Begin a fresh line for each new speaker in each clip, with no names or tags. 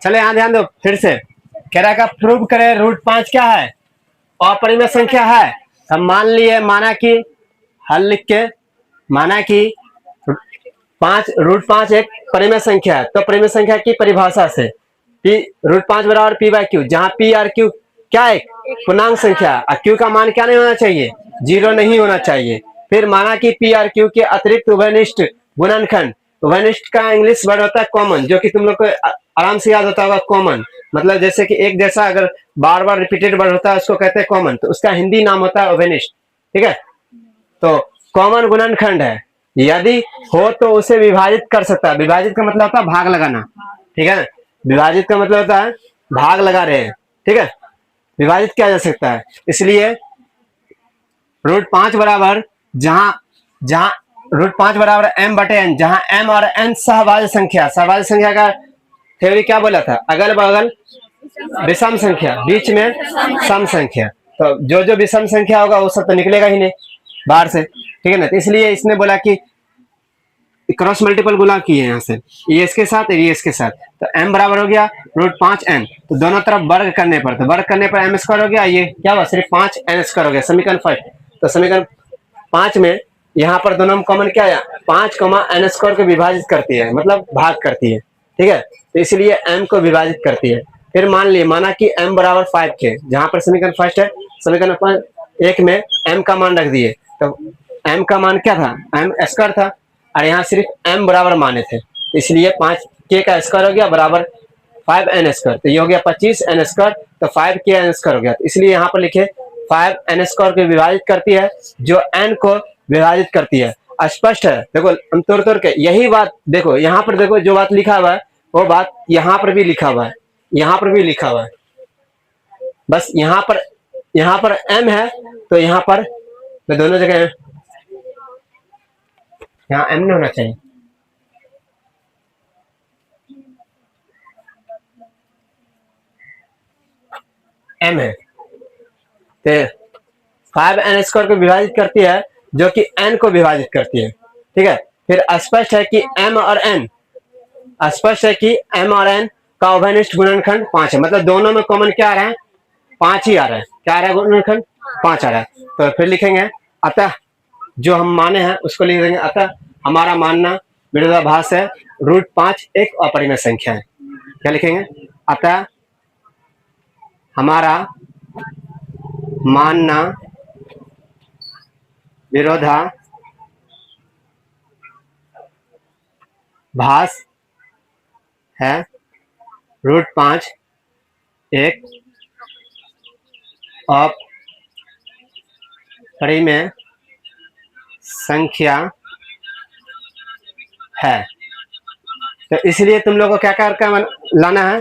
चले यहाँ ध्यान दो फिर से। कह रहा है प्रूव करें रूट 5 क्या है, अपरिमेय संख्या है। हम मान लिए, माना कि हल लिख के माना कि रूट 5 एक परिमेय संख्या है। तो परिमेय संख्या की परिभाषा से पी रूट 5 बराबर पी बाई क्यू, जहां पी और क्यू क्या है, पूर्णांक संख्या, और क्यू का मान क्या नहीं होना चाहिए, 0 नहीं होना चाहिए। फिर माना कि पी और क्यू के अतिरिक्त उभयनिष्ठ गुणनखंड, उभयनिष्ठ का इंग्लिश वर्ड होता है कॉमन, जो कि तुम लोग को आराम से याद होता होगा। कॉमन मतलब जैसे कि एक जैसा अगर बार बार रिपीटेड वर्ड होता है उसको कहते हैं कॉमन, तो उसका हिंदी नाम होता है उभयनिष्ठ। ठीक है, तो कॉमन गुणनखंड है, यदि हो तो उसे विभाजित कर सकता है। विभाजित का मतलब होता है भाग लगाना। ठीक है, विभाजित का मतलब होता है भाग लगा रहे हैं। ठीक है, विभाजित किया जा सकता है। इसलिए रूट 5 बराबर जहां रूट 5 बराबर m बटे n, जहां m और n सहभाज्य संख्या, सहभाज्य संख्या का थ्योरी क्या बोला था, अगल बगल विषम संख्या, बीच में सम संख्या। तो जो जो विषम संख्या होगा वो सब तो निकलेगा ही नहीं बाहर से। ठीक है ना, तो इसलिए इसने बोला कि क्रॉस मल्टीपल गुना किए यहाँ से, ये इसके साथ ये इसके साथ, तो m बराबर हो गया रूट 5n। तो दोनों तरफ वर्ग करने पर, तो वर्ग करने पर m स्क्वायर हो गया, ये क्या हुआ सिर्फ 5n स्क्वायर हो गया। समीकरण 5, तो समीकरण 5 में यहाँ पर दोनों में कॉमन क्या आया, 5 n स्क्वायर को विभाजित करती है, मतलब भाग करती है। ठीक है, तो इसलिए m को विभाजित करती है। फिर मान लिए, माना कि m बराबर 5 के, जहां पर समीकरण फर्स्ट है, समीकरण 1 में m का मान रख दिए, तो m का मान क्या था, m स्क्वायर था, और यहाँ सिर्फ m बराबर माने थे, इसलिए 5k का स्क्वायर हो गया बराबर 5n स्क्वायर। तो ये हो गया 25n स्क्वायर, तो 5kn स्क्वायर हो गया। तो इसलिए यहाँ पर लिखे 5n स्क्वायर को विभाजित करती है, जो n को विभाजित करती है। स्पष्ट है, देखो हम तोड़ तोड़ के यही बात देखो, यहाँ पर देखो जो बात लिखा हुआ है वो बात यहाँ पर भी लिखा हुआ है, यहाँ पर भी लिखा हुआ है। बस यहाँ पर m है, तो यहाँ पर दोनों जगह है, यहाँ m नहीं होना चाहिए, m है। तो 5n स्क्वायर को विभाजित करती है, जो कि n को विभाजित करती है। ठीक है, फिर स्पष्ट है कि m और n, स्पष्ट है कि m और n का उभयनिष्ठ गुणनखंड 5 है, मतलब दोनों में कॉमन क्या आ रहा है, 5 ही आ रहा है। क्या आ रहा है, गुणनखंड 5 आ रहा है। तो फिर लिखेंगे अतः जो हम माने हैं उसको लिख देंगे, अतः हमारा मानना विरोधाभास है, रूट 5 एक अपरिमेय संख्या है। क्या लिखेंगे, अतः हमारा मानना विरोधाभास है, रूट 5 एक अपरिमेय संख्या है। तो इसलिए तुम लोग को क्या करके लाना है,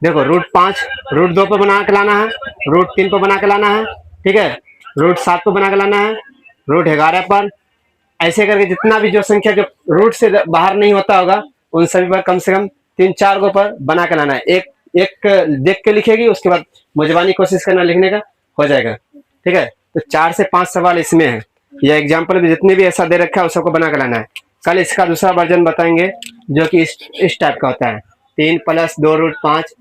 देखो रूट 5 रूट 2 पर बना के लाना है, रूट 3 पर बना के लाना है। ठीक है, रूट 7 पर बना के लाना है, रूट 11 पर, ऐसे करके जितना भी जो संख्या जो रूट से बाहर नहीं होता होगा उन सभी पर कम से कम 3-4 गो पर बना के लाना है। एक एक देख के लिखेगी, उसके बाद मुजबानी कोशिश करना लिखने का, हो जाएगा। ठीक है, तो 4 से 5 सवाल इसमें है, यह एग्जाम्पल भी जितने भी ऐसा दे रखा है उस सबको बना के लाना है। कल इसका दूसरा वर्जन बताएंगे जो कि इस टाइप का होता है, 3 + 2 रूट 5